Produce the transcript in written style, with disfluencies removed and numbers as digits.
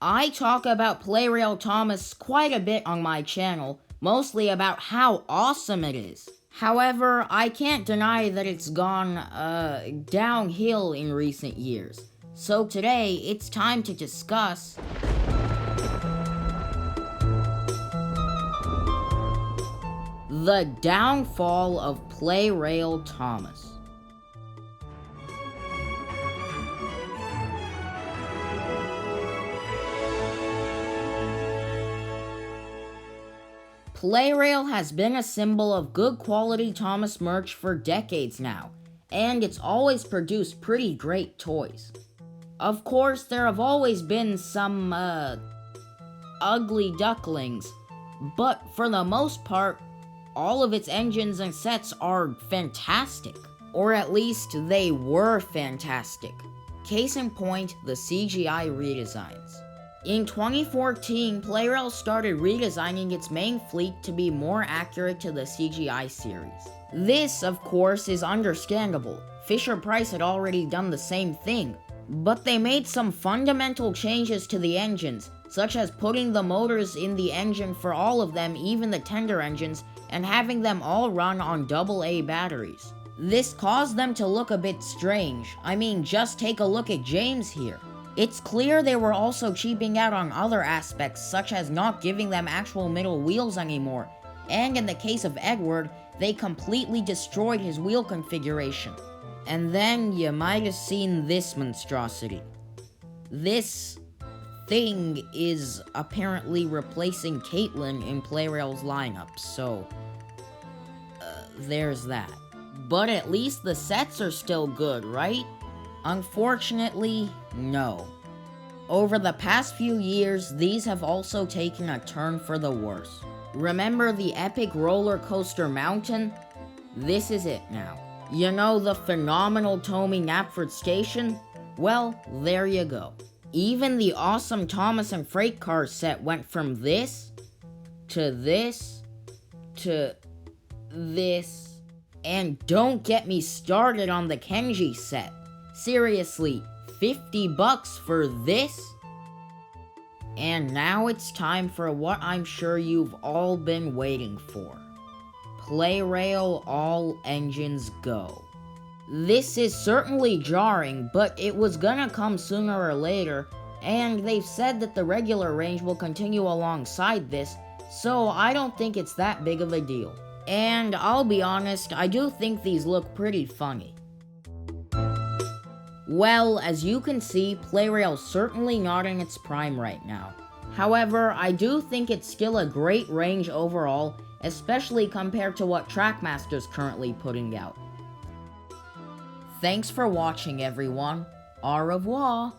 I talk about Plarail Thomas quite a bit on my channel, mostly about how awesome it is. However, I can't deny that it's gone, downhill in recent years. So today, it's time to discuss the downfall of Plarail Thomas. Plarail has been a symbol of good quality Thomas merch for decades now, and it's always produced pretty great toys. Of course, there have always been some, ugly ducklings, but for the most part, all of its engines and sets are fantastic. Or at least, they were fantastic. Case in point, the CGI Redesigns. In 2014, Plarail started redesigning its main fleet to be more accurate to the CGI series. This, of course, is understandable. Fisher-Price had already done the same thing, but they made some fundamental changes to the engines, such as putting the motors in the engine for all of them, even the tender engines, and having them all run on AA batteries. This caused them to look a bit strange. I mean, just take a look at James here. It's clear they were also cheaping out on other aspects, such as not giving them actual middle wheels anymore, and in the case of Edward, they completely destroyed his wheel configuration. And then you might have seen this monstrosity. This thing is apparently replacing Caitlyn in Plarail's lineup, so there's that. But at least the sets are still good, right? Unfortunately, no. Over the past few years, these have also taken a turn for the worse. Remember the epic roller coaster mountain? This is it now. You know the phenomenal Tommy Knapford station? Well, there you go. Even the awesome Thomas and Freight Car set went from this, to this, to this. And don't get me started on the Kenji set. Seriously, $50 for this? And now it's time for what I'm sure you've all been waiting for. Plarail All Engines Go. This is certainly jarring, but it was gonna come sooner or later, and they've said that the regular range will continue alongside this, so I don't think it's that big of a deal. And I'll be honest, I do think these look pretty funny. Well, as you can see, Plarail's certainly not in its prime right now. However, I do think it's still a great range overall, especially compared to what Trackmaster's currently putting out. Thanks for watching, everyone. Au revoir!